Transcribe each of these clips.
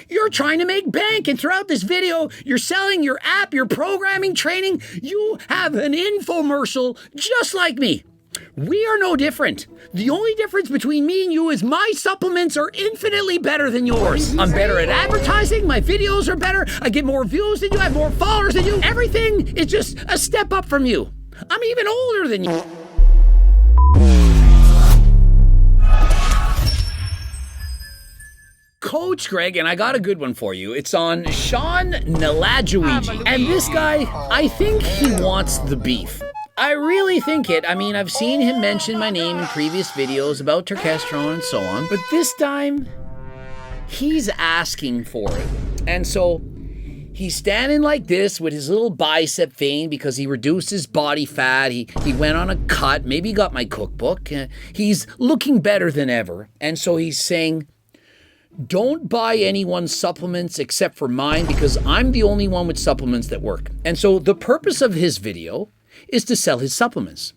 You're trying to make bank, and throughout this video, you're selling your app, your programming training. You have an infomercial just like me. We are no different. The only difference between me and you is my supplements are infinitely better than yours. I'm better at advertising, my videos are better, I get more views than you, I have more followers than you. Everything is just a step up from you. I'm even older than you. Coach Greg, and I got a good one for you. It's on Newaluigi. And this guy, I think he wants the beef. I really think it. I mean, I've seen him mention my name in previous videos about turkesterone and so on. But this time, he's asking for it. And so, he's standing like this with his little bicep vein because he reduced his body fat. He went on a cut. Maybe he got my cookbook. He's looking better than ever. And so he's saying, don't buy anyone's supplements except for mine because I'm the only one with supplements that work. And so the purpose of his video is to sell his supplements.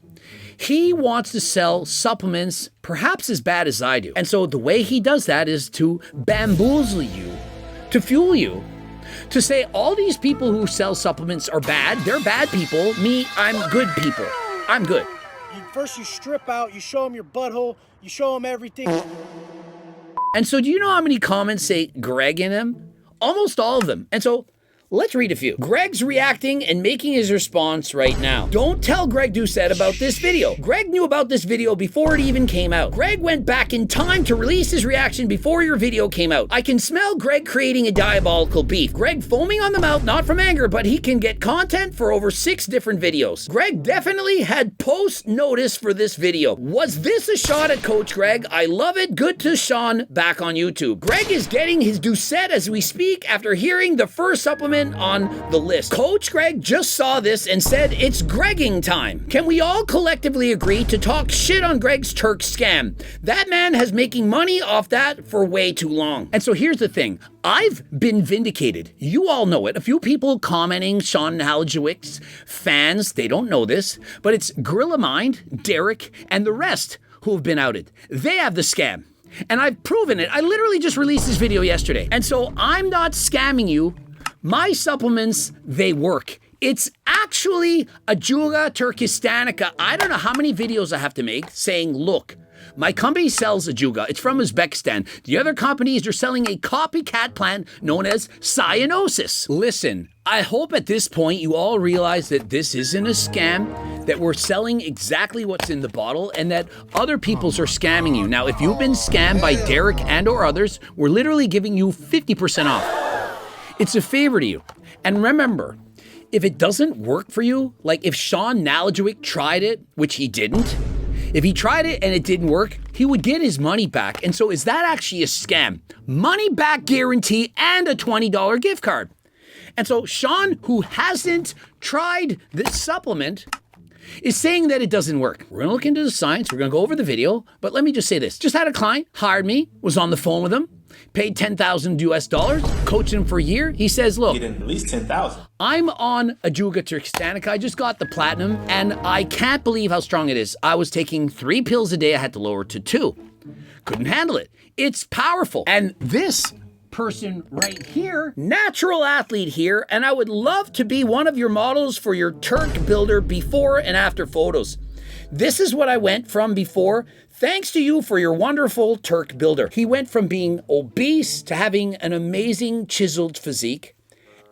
He wants to sell supplements perhaps as bad as I do. And so the way he does that is to bamboozle you, to fuel you, to say all these people who sell supplements are bad. They're bad people. Me, I'm good people. I'm good. First you strip out, you show them your butthole, you show them everything. And so do you know how many comments say Greg in them? Almost all of them. And so let's read a few. Greg's reacting and making his response right now. Don't tell Greg Doucette about this video. Greg knew about this video before it even came out. Greg went back in time to release his reaction before your video came out. I can smell Greg creating a diabolical beef. Greg foaming on the mouth, not from anger, but he can get content for over 6 different videos. Greg definitely had post notice for this video. Was this a shot at Coach Greg? I love it. Good to Sean back on YouTube. Greg is getting his Doucette as we speak after hearing the first supplement on the list. Coach Greg just saw this and said it's Gregging time. Can we all collectively agree to talk shit on Greg's Turk scam? That man has making money off that for way too long. And so here's the thing. I've been vindicated. You all know it. A few people commenting, Sean Newaluigi's fans, they don't know this, but it's Gorilla Mind, Derek, and the rest who have been outed. They have the scam. And I've proven it. I literally just released this video yesterday. And so I'm not scamming you. My supplements, they work. It's actually Ajuga turkestanica. I don't know how many videos I have to make saying, look, my company sells Ajuga. It's from Uzbekistan. The other companies are selling a copycat plant known as cyanosis. Listen, I hope at this point you all realize that this isn't a scam, that we're selling exactly what's in the bottle, and that other people's are scamming you. Now, if you've been scammed by Derek and or others, we're literally giving you 50% off. It's a favor to you. And remember, if it doesn't work for you, like if Sean Newaluigi tried it, which he didn't, if he tried it and it didn't work, he would get his money back. And so is that actually a scam? Money back guarantee and a $20 gift card. And so Sean, who hasn't tried this supplement, is saying that it doesn't work. We're gonna look into the science, we're gonna go over the video, but let me just say this. Just had a client, hired me, was on the phone with him, paid $10,000 US, coached him for a year. He says, look, getting at least 10,000. I'm on Ajuga turkestanica. I just got the platinum and I can't believe how strong it is. I was taking 3 pills a day. I had to lower it to 2. Couldn't handle it. It's powerful. And this person right here, natural athlete here, and I would love to be one of your models for your Turk builder before and after photos. This is what I went from before. Thanks to you for your wonderful Turk builder. He went from being obese to having an amazing chiseled physique,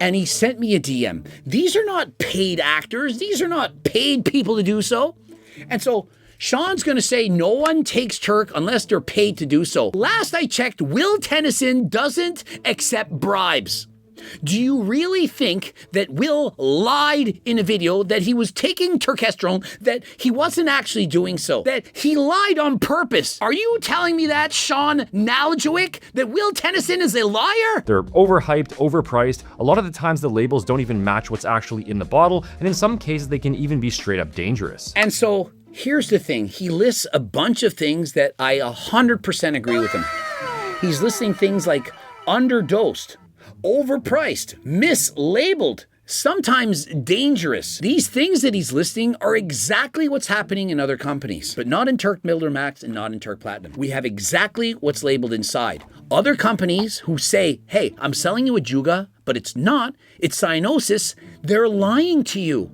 and he sent me a DM. These are not paid actors. These are not paid people to do so. And so Sean's gonna say no one takes Turk unless they're paid to do so. Last I checked, Will Tennyson doesn't accept bribes. Do you really think that Will lied in a video that he was taking turkesterone, that he wasn't actually doing so, that he lied on purpose? Are you telling me that, Sean Newaluigi, that Will Tennyson is a liar? They're overhyped, overpriced. A lot of the times the labels don't even match what's actually in the bottle, and in some cases they can even be straight up dangerous. And so here's the thing. He lists a bunch of things that I 100% agree with him. He's listing things like underdosed, overpriced, mislabeled, sometimes dangerous. These things that he's listing are exactly what's happening in other companies, but not in Turk Miller Max and not in Turk Platinum. We have exactly what's labeled inside. Other companies who say, hey, I'm selling you a Juga, but it's not, it's cyanosis, they're lying to you.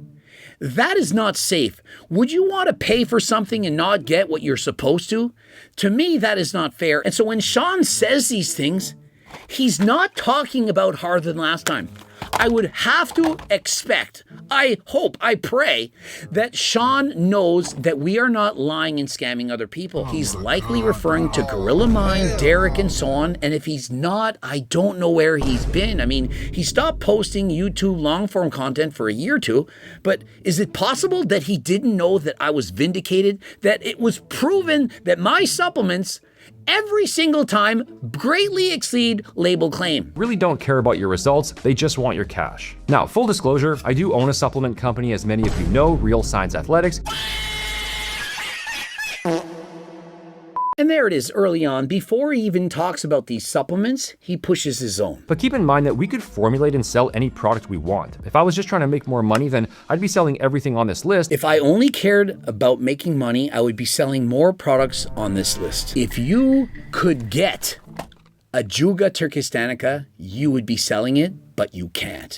That is not safe. Would you want to pay for something and not get what you're supposed to? To me, that is not fair. And so when Sean says these things, he's not talking about harder than last time. I would have to expect, I hope, I pray, that Sean knows that we are not lying and scamming other people. He's likely referring to Gorilla Mind, Derek, and so on. And if he's not, I don't know where he's been. I mean, he stopped posting YouTube long-form content for a year or two, but is it possible that he didn't know that I was vindicated, that it was proven that my supplements every single time greatly exceed label claim? Really don't care about your results, they just want your cash. Now, full disclosure, I do own a supplement company, as many of you know, Real Science Athletics. And there it is early on. Before he even talks about these supplements, he pushes his own. But keep in mind that we could formulate and sell any product we want. If I was just trying to make more money, then I'd be selling everything on this list. If I only cared about making money, I would be selling more products on this list. If you could get a Juga turkestanica, you would be selling it, but you can't.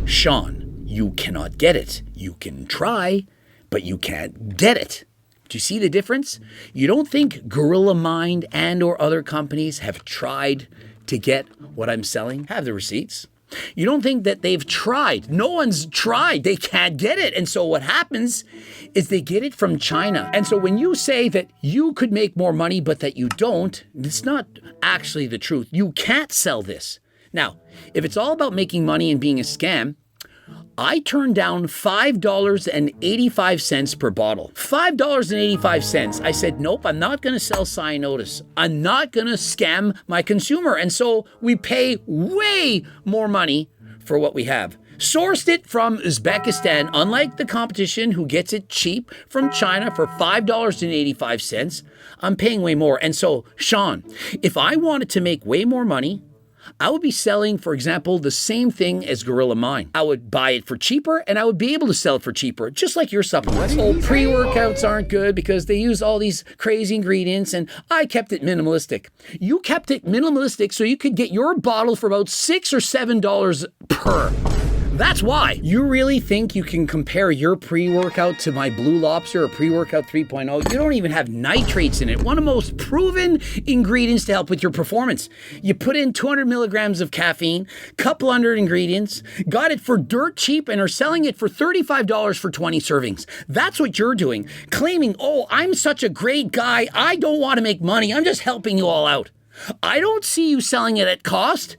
Sean, you cannot get it. You can try, but you can't get it. Do you see the difference? You don't think Gorilla Mind and or other companies have tried to get what I'm selling? Have the receipts. You don't think that they've tried. No one's tried. They can't get it. And so what happens is they get it from China. And so when you say that you could make more money, but that you don't, it's not actually the truth. You can't sell this. Now, if it's all about making money and being a scam, I turned down $5.85 per bottle. $5.85. I said, nope, I'm not going to sell cyanosis. I'm not going to scam my consumer. And so we pay way more money for what we have. Sourced it from Uzbekistan, unlike the competition who gets it cheap from China for $5.85. I'm paying way more. And so, Sean, if I wanted to make way more money, I would be selling, for example, the same thing as Gorilla Mind. I would buy it for cheaper and I would be able to sell it for cheaper, just like your supplements. Oh, pre-workouts aren't good because they use all these crazy ingredients and I kept it minimalistic. You kept it minimalistic so you could get your bottle for about $6 or $7 per. That's why. You really think you can compare your pre-workout to my Blue Lobster or pre-workout 3.0? You don't even have nitrates in it. One of the most proven ingredients to help with your performance. You put in 200 milligrams of caffeine, couple hundred ingredients, got it for dirt cheap and are selling it for $35 for 20 servings. That's what you're doing. Claiming, oh, I'm such a great guy. I don't want to make money. I'm just helping you all out. I don't see you selling it at cost.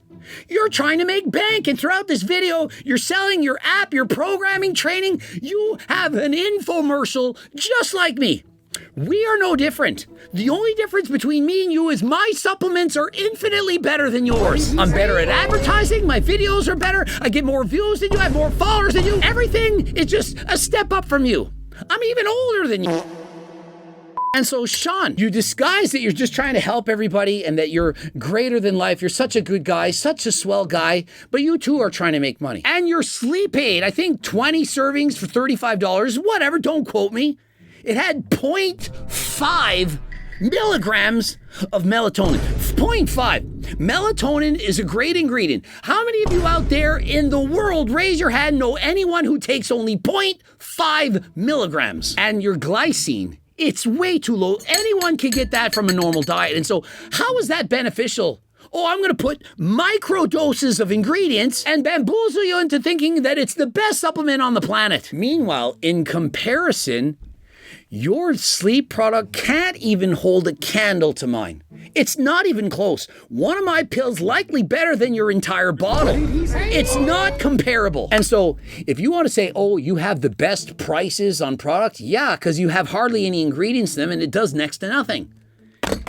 You're trying to make bank, and throughout this video, you're selling your app, your programming, training. You have an infomercial just like me. We are no different. The only difference between me and you is my supplements are infinitely better than yours. I'm better at advertising. My videos are better. I get more views than you. I have more followers than you. Everything is just a step up from you. I'm even older than you. And so, Sean, you disguise that you're just trying to help everybody and that you're greater than life. You're such a good guy, such a swell guy, but you too are trying to make money. And your sleep aid, I think 20 servings for $35, whatever, don't quote me. It had 0.5 milligrams of melatonin. 0.5. Melatonin is a great ingredient. How many of you out there in the world, raise your hand, know anyone who takes only 0.5 milligrams? And your glycine, it's way too low. Anyone can get that from a normal diet. And so how is that beneficial? Oh, I'm going to put micro doses of ingredients and bamboozle you into thinking that it's the best supplement on the planet. Meanwhile, in comparison, your sleep product can't even hold a candle to mine. It's not even close. One of my pills likely better than your entire bottle. It's not comparable. And so if you want to say, oh, you have the best prices on products, yeah, because you have hardly any ingredients in them and it does next to nothing.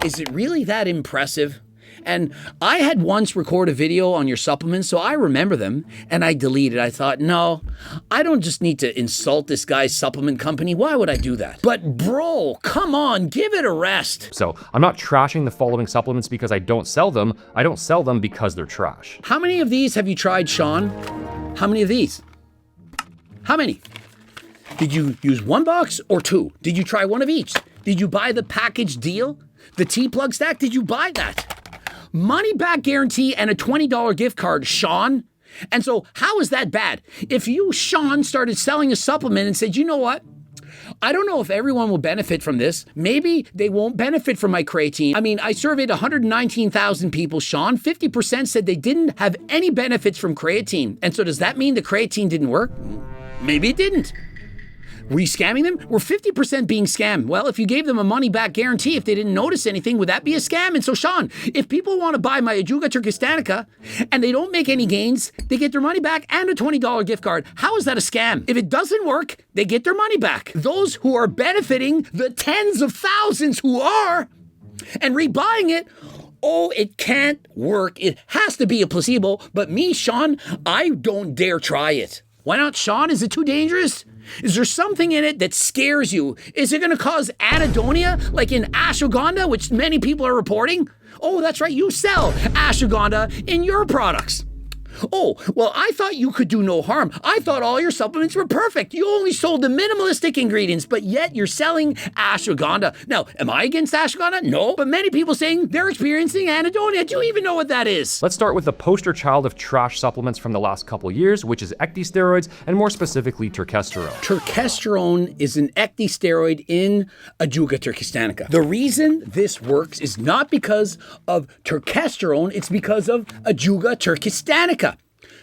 Is it really that impressive? And I had once recorded a video on your supplements, so I remember them, and I deleted. I thought, no, I don't just need to insult this guy's supplement company. Why would I do that? But bro, come on, give it a rest. So I'm not trashing the following supplements because I don't sell them. I don't sell them because they're trash. How many of these have you tried, Sean? How many of these? How many? Did you use one box or two? Did you try one of each? Did you buy the package deal? The T-plug stack? Did you buy that? Money back guarantee and a $20 gift card, Sean. And so how is that bad? If you, Sean, started selling a supplement and said, you know what? I don't know if everyone will benefit from this. Maybe they won't benefit from my creatine. I mean, I surveyed 119,000 people, Sean. 50% said they didn't have any benefits from creatine. And so does that mean the creatine didn't work? Maybe it didn't. Were you scamming them? Were 50% being scammed? Well, if you gave them a money-back guarantee, if they didn't notice anything, would that be a scam? And so, Sean, if people want to buy my Ajuga turkestanica and they don't make any gains, they get their money back and a $20 gift card. How is that a scam? If it doesn't work, they get their money back. Those who are benefiting, the tens of thousands who are, and rebuying it, oh, it can't work. It has to be a placebo. But me, Sean, I don't dare try it. Why not, Sean? Is it too dangerous? Is there something in it that scares you? Is it going to cause anhedonia like in ashwagandha, which many people are reporting? Oh, that's right. You sell ashwagandha in your products. Oh, well, I thought you could do no harm. I thought all your supplements were perfect. You only sold the minimalistic ingredients, but yet you're selling ashwagandha. Now, am I against ashwagandha? No, but many people saying they're experiencing anhedonia. Do you even know what that is? Let's start with the poster child of trash supplements from the last couple years, which is ecdysteroids, and more specifically, turkesterone. Turkesterone is an ecdysteroid in Ajuga turkestanica. The reason this works is not because of turkesterone, it's because of Ajuga turkestanica.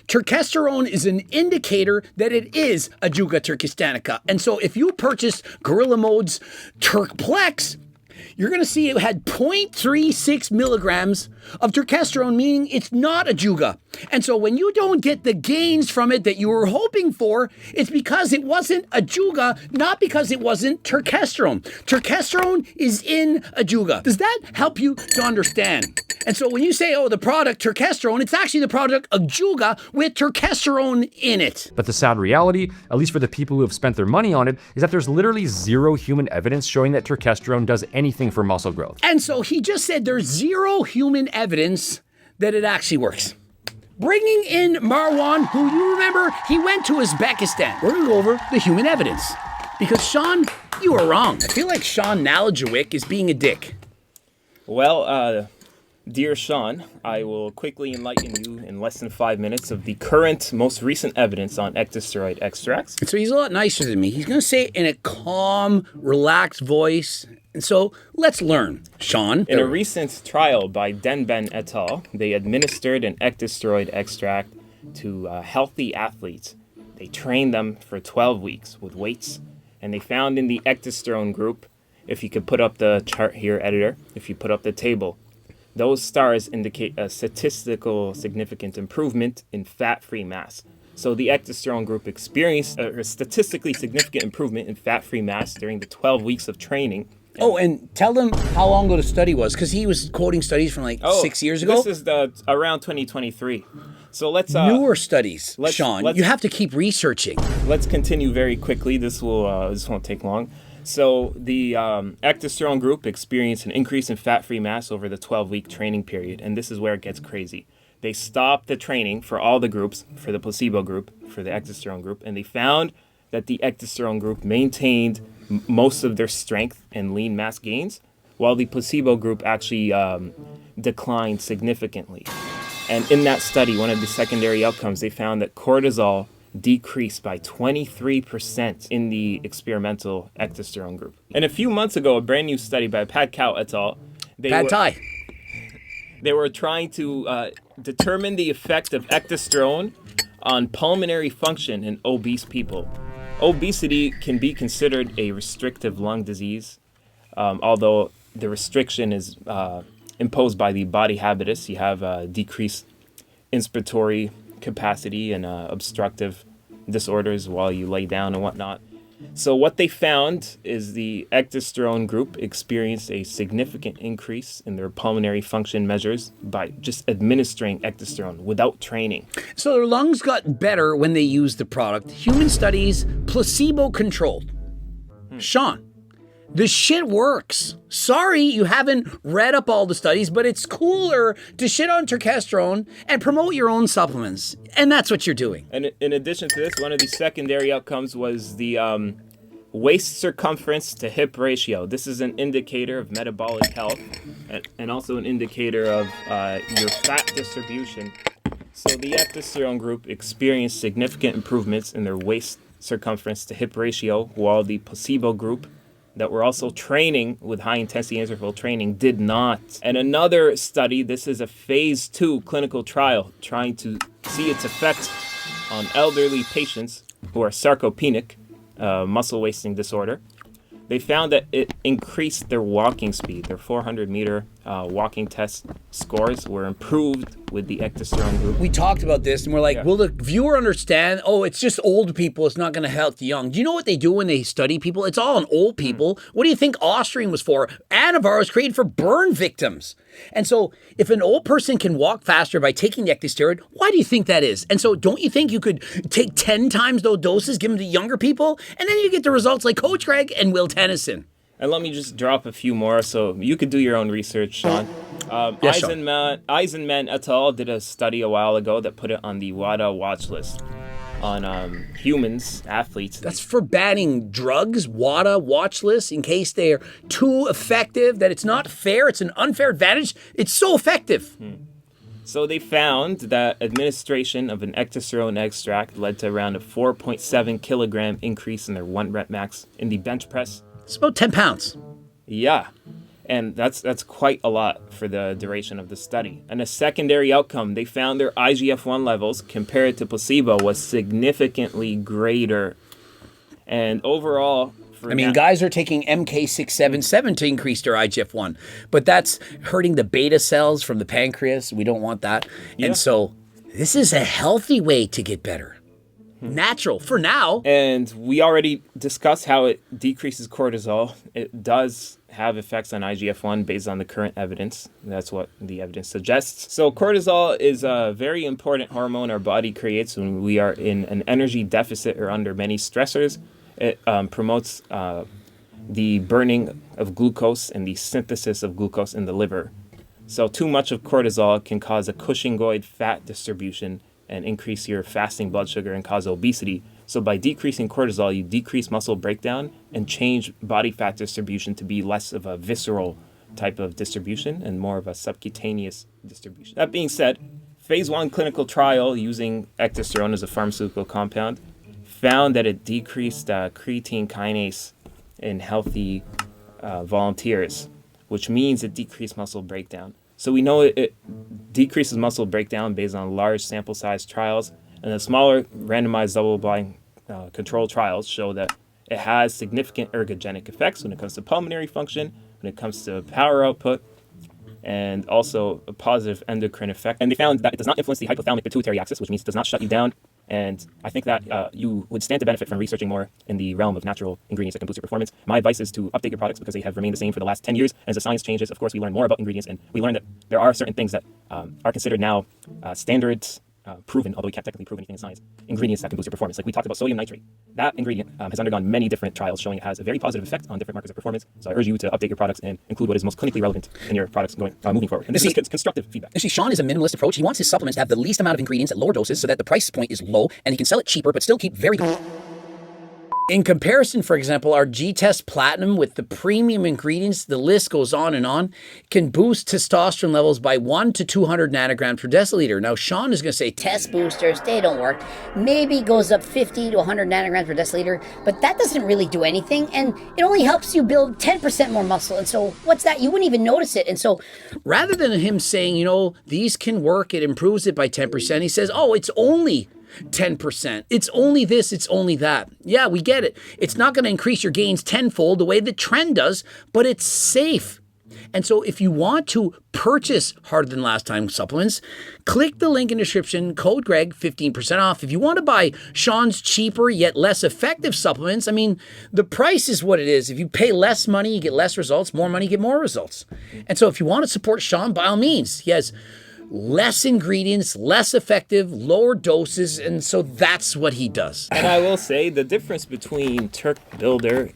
Turkesterone is an indicator that it is Ajuga turkestanica. And so if you purchase Gorilla Mode's Turkplex, you're going to see it had 0.36 milligrams of turkesterone, meaning it's not Ajuga. And so when you don't get the gains from it that you were hoping for, it's because it wasn't Ajuga, not because it wasn't turkesterone. Turkesterone is in Ajuga. Does that help you to understand? And so when you say, oh, the product turkesterone, it's actually the product Ajuga with turkesterone in it. But the sad reality, at least for the people who have spent their money on it, is that there's literally zero human evidence showing that turkesterone does anything for muscle growth. And so he just said there's zero human evidence that it actually works. Bringing in Marwan, who you remember, he went to Uzbekistan. We're going to go over the human evidence. Because Sean, you were wrong. I feel like Sean Nalajowick is being a dick. Well, dear Sean, I will quickly enlighten you in less than 5 minutes of the current, most recent evidence on ecdysteroid extracts. And so he's a lot nicer than me. He's going to say it in a calm, relaxed voice. And so let's learn, Sean. In a recent trial by Denben et al., they administered an ecdysteroid extract to healthy athletes. They trained them for 12 weeks with weights, and they found in the ecdysterone group, if you could put up the chart here, editor, if you put up the table, those stars indicate a statistical significant improvement in fat-free mass. So the ecdysterone group experienced a statistically significant improvement in fat-free mass during the 12 weeks of training. Oh, and tell them how long ago the study was, because he was quoting studies from 6 years ago. This is around 2023. So let's newer studies, Sean. You have to keep researching. Let's continue very quickly. This won't take long. So the ecdysterone group experienced an increase in fat-free mass over the 12-week training period, and this is where it gets crazy. They stopped the training for all the groups, for the placebo group, for the ecdysterone group, and they found that the ecdysterone group maintained most of their strength and lean mass gains, while the placebo group actually declined significantly. And in that study, one of the secondary outcomes, they found that cortisol decreased by 23% in the experimental ecdysterone group. And a few months ago, a brand new study by Pat Cow et al. They were trying to determine the effect of ecdysterone on pulmonary function in obese people. Obesity can be considered a restrictive lung disease, although the restriction is imposed by the body habitus. You have decreased inspiratory capacity and obstructive disorders while you lay down and whatnot. So what they found is the ecdysterone group experienced a significant increase in their pulmonary function measures by just administering ecdysterone without training. So their lungs got better when they used the product. Human studies, placebo-controlled. Sean, The shit works. Sorry, you haven't read up all the studies, but it's cooler to shit on turkesterone and promote your own supplements. And that's what you're doing. And in addition to this, one of the secondary outcomes was the waist circumference to hip ratio. This is an indicator of metabolic health and also an indicator of your fat distribution. So the ectosterone group experienced significant improvements in their waist circumference to hip ratio, while the placebo group that were also training with high-intensity interval training did not. And another study, this is a phase 2 clinical trial trying to see its effect on elderly patients who are sarcopenic, muscle wasting disorder. They found that it increased their walking speed. Their 400-meter walking test scores were improved with the ectosterone group. We talked about this, and we're like, will the viewer understand, oh, it's just old people, it's not going to help the young. Do you know what they do when they study people? It's all on old people. What do you think Austrian was for? Anavar was created for burn victims. And so if an old person can walk faster by taking the ectosteroid, why do you think that is? And so don't you think you could take 10 times those doses, give them to younger people, and then you get the results like Coach Greg and Will Tennyson? And let me just drop a few more so you could do your own research, Sean. Yes, Sean. Eisenman et al. Did a study a while ago that put it on the WADA watch list on humans, athletes. That's for banning drugs, WADA watch list, in case they're too effective, that it's not fair, it's an unfair advantage. It's so effective. So they found that administration of an ectosterone extract led to around a 4.7 kilogram increase in their 1 rep max in the bench press. It's about 10 pounds. Yeah, and that's quite a lot for the duration of the study. And a secondary outcome, they found their IGF-1 levels compared to placebo was significantly greater. And overall, guys are taking MK677 to increase their IGF-1, but that's hurting the beta cells from the pancreas. We don't want that. Yeah. And so this is a healthy way to get better. Natural for now. And we already discussed how it decreases cortisol. It does have effects on IGF-1 based on the current evidence. That's what the evidence suggests. So cortisol is a very important hormone our body creates when we are in an energy deficit or under many stressors. It promotes the burning of glucose and the synthesis of glucose in the liver. So too much of cortisol can cause a Cushingoid fat distribution and increase your fasting blood sugar and cause obesity. So by decreasing cortisol, you decrease muscle breakdown and change body fat distribution to be less of a visceral type of distribution and more of a subcutaneous distribution. That being said, phase 1 clinical trial using ectosterone as a pharmaceutical compound found that it decreased creatine kinase in healthy volunteers, which means it decreased muscle breakdown. So we know it decreases muscle breakdown based on large sample size trials, and the smaller randomized double-blind control trials show that it has significant ergogenic effects when it comes to pulmonary function, when it comes to power output, and also a positive endocrine effect. And they found that it does not influence the hypothalamic pituitary axis, which means it does not shut you down. And I think that you would stand to benefit from researching more in the realm of natural ingredients that can boost your performance. My advice is to update your products because they have remained the same for the last 10 years. As the science changes, of course, we learn more about ingredients, and we learn that there are certain things that are considered now standards proven, although we can't technically prove anything in science, ingredients that can boost your performance. Like we talked about sodium nitrate. That ingredient has undergone many different trials showing it has a very positive effect on different markers of performance. So I urge you to update your products and include what is most clinically relevant in your products moving forward. And this is constructive feedback. You see, Sean is a minimalist approach. He wants his supplements to have the least amount of ingredients at lower doses so that the price point is low and he can sell it cheaper but still keep very... In comparison, for example, our G-Test Platinum with the premium ingredients, the list goes on, can boost testosterone levels by 1 to 200 nanograms per deciliter. Now, Sean is going to say, Test boosters, they don't work. Maybe goes up 50 to 100 nanograms per deciliter, but that doesn't really do anything, and it only helps you build 10% more muscle. And so what's that? You wouldn't even notice it. And so rather than him saying, these can work, it improves it by 10%, he says, oh, it's only 10%. It's only this, it's only that. Yeah, we get it. It's not going to increase your gains tenfold the way the trend does, but it's safe. And so if you want to purchase Harder Than Last Time supplements, click the link in the description, code Greg, 15% off. If you want to buy Sean's cheaper yet less effective supplements, the price is what it is. If you pay less money, you get less results. More money, you get more results. And so if you want to support Sean, by all means, he has less ingredients, less effective, lower doses, and so that's what he does. And I will say the difference between Turk Builder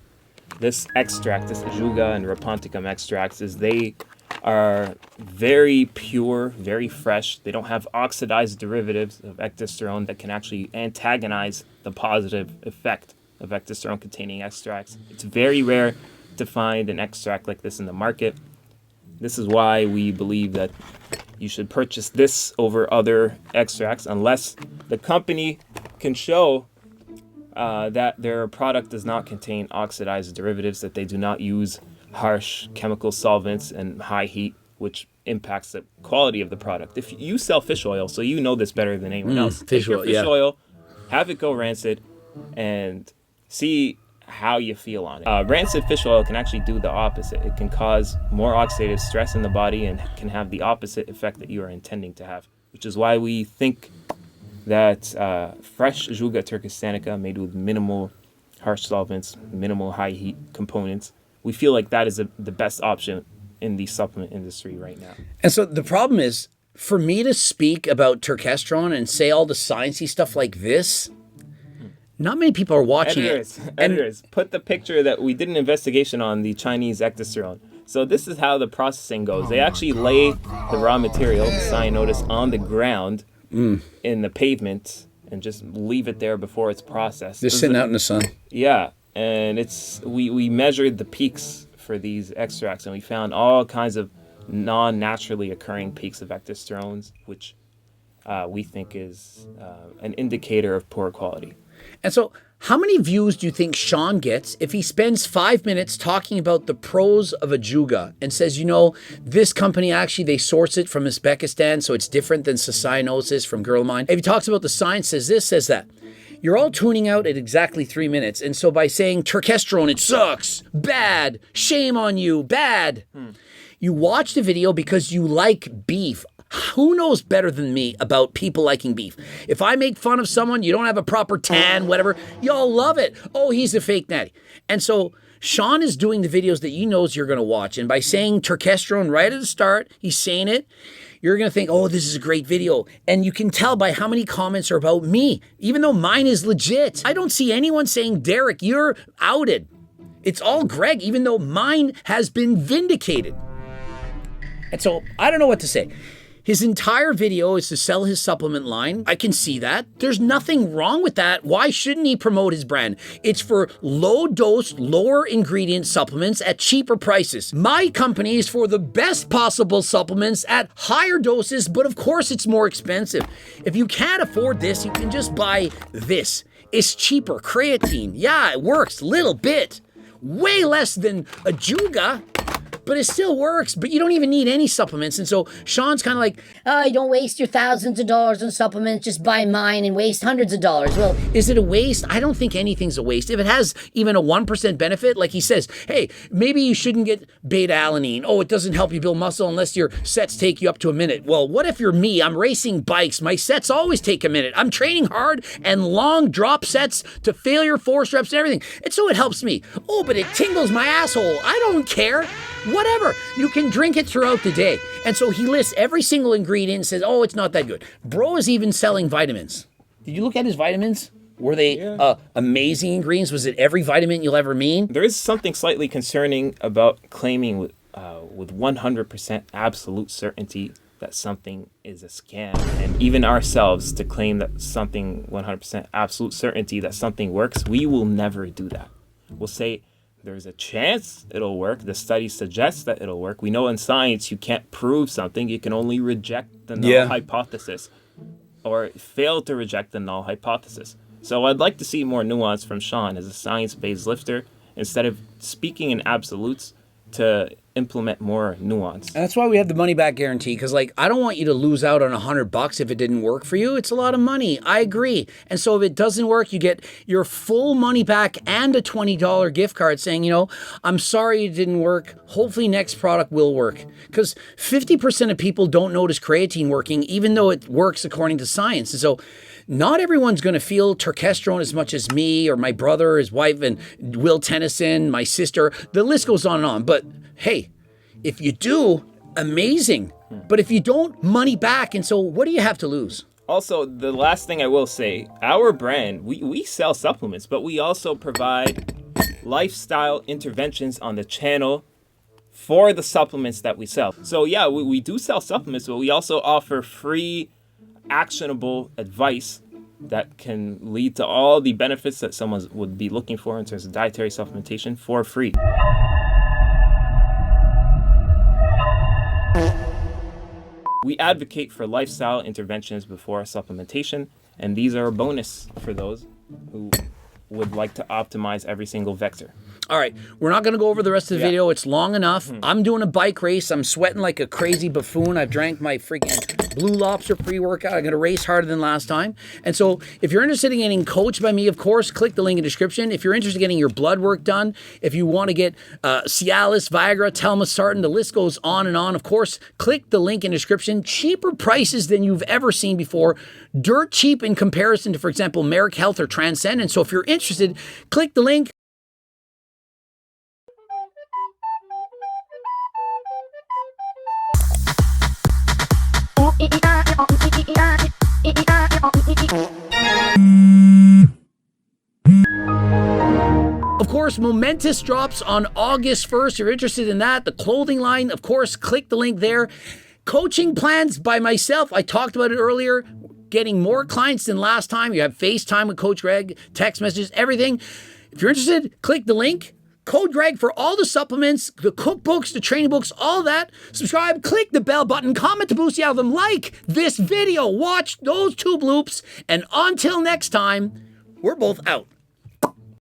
this extract, this Ajuga and Raponticum extracts, is they are very pure, very fresh. They don't have oxidized derivatives of ecdysterone that can actually antagonize the positive effect of ecdysterone-containing extracts. It's very rare to find an extract like this in the market. This is why we believe that you should purchase this over other extracts unless the company can show that their product does not contain oxidized derivatives, that they do not use harsh chemical solvents and high heat, which impacts the quality of the product. If you sell fish oil, so you know this better than anyone else. Fish Take your oil, fish yeah. oil, have it go rancid, and see how you feel on it. Rancid fish oil can actually do the opposite. It can cause more oxidative stress in the body and can have the opposite effect that you are intending to have, which is why we think that fresh Ajuga turkestanica made with minimal harsh solvents, minimal high heat components, we feel like that is the best option in the supplement industry right now. And so the problem is, for me to speak about turkesterone and say all the sciencey stuff like this, not many people are watching Editors, put the picture that we did an investigation on the Chinese ecdysterone. So this is how the processing goes. They actually lay the raw material, the cyanotis, on the ground in the pavement and just leave it there before it's processed. Just sitting out in the sun. Yeah, and we measured the peaks for these extracts, and we found all kinds of non-naturally occurring peaks of ecdysterones, which we think is an indicator of poor quality. And so how many views do you think Sean gets if he spends 5 minutes talking about the pros of Ajuga and says, you know, this company actually, they source it from Uzbekistan, so it's different than cyanosis from Girl Mine. If he talks about the science, says this, says that. You're all tuning out at exactly 3 minutes. And so by saying turkesterone, it sucks, bad, shame on you, bad. You watch the video because you like beef. Who knows better than me about people liking beef? If I make fun of someone, you don't have a proper tan, whatever, y'all love it. Oh, he's a fake natty. And so Sean is doing the videos that he knows you're going to watch. And by saying turkesterone right at the start, he's saying it, you're going to think, oh, this is a great video. And you can tell by how many comments are about me, even though mine is legit. I don't see anyone saying, Derek, you're outed. It's all Greg, even though mine has been vindicated. And so I don't know what to say. His entire video is to sell his supplement line. I can see that. There's nothing wrong with that. Why shouldn't he promote his brand? It's for low dose, lower ingredient supplements at cheaper prices. My company is for the best possible supplements at higher doses, but of course it's more expensive. If you can't afford this, you can just buy this. It's cheaper. Creatine. Yeah, it works. Little bit. Way less than Ajuga. But it still works, but you don't even need any supplements. And so Sean's kind of like, You don't waste your thousands of dollars on supplements, just buy mine and waste hundreds of dollars. Well, is it a waste? I don't think anything's a waste. If it has even a 1% benefit, like he says, hey, maybe you shouldn't get beta-alanine. Oh, it doesn't help you build muscle unless your sets take you up to a minute. Well, what if you're me? I'm racing bikes. My sets always take a minute. I'm training hard and long drop sets to failure force reps and everything. And so it helps me. Oh, but it tingles my asshole. I don't care. Whatever. You can drink it throughout the day. And so he lists every single ingredient and says, oh, it's not that good. Bro is even selling vitamins. Did you look at his vitamins? Were they amazing ingredients? Was it every vitamin you'll ever mean? There is something slightly concerning about claiming with 100% absolute certainty that something is a scam. And even ourselves to claim that something 100% absolute certainty that something works, we will never do that. We'll say, there's a chance it'll work. The study suggests that it'll work. We know in science you can't prove something. You can only reject the null hypothesis or fail to reject the null hypothesis. So I'd like to see more nuance from Sean as a science-based lifter instead of speaking in absolutes to implement more nuance. And that's why we have the money back guarantee, because like I don't want you to lose out on $100 if it didn't work for you. It's a lot of money. I agree. And so if it doesn't work, you get your full money back and a $20 gift card saying, you know, I'm sorry it didn't work. Hopefully next product will work. Because 50% of people don't notice creatine working, even though it works according to science. And so not everyone's going to feel turkesterone as much as me or my brother, his wife, and Will Tennyson, my sister. The list goes on and on. But hey, if you do, amazing. But if you don't, money back. And so what do you have to lose? Also, the last thing I will say, our brand, we sell supplements, but we also provide lifestyle interventions on the channel for the supplements that we sell. So yeah, we do sell supplements, but we also offer free, actionable advice that can lead to all the benefits that someone would be looking for in terms of dietary supplementation for free. We advocate for lifestyle interventions before supplementation, and these are a bonus for those who would like to optimize every single vector. All right, we're not going to go over the rest of the video. It's long enough. I'm doing a bike race. I'm sweating like a crazy buffoon. I've drank my freaking Blue Lobster pre-workout. I'm going to race harder than last time. And so if you're interested in getting coached by me, of course, click the link in the description. If you're interested in getting your blood work done, if you want to get Cialis, Viagra, Telmisartan, the list goes on and on. Of course, click the link in the description. Cheaper prices than you've ever seen before. Dirt cheap in comparison to, for example, Merrick Health or Transcend. And so if you're interested, click the link. Of course, Momentous drops on August 1st. If you're interested in that, the clothing line, of course, click the link there. Coaching plans by myself. I talked about it earlier. Getting more clients than last time. You have FaceTime with Coach Greg, text messages, everything. If you're interested, click the link. Code Greg for all the supplements, the cookbooks, the training books, all that. Subscribe, click the bell button, comment to boost the algorithm, like this video, watch those 2 bloops, and until next time, we're both out.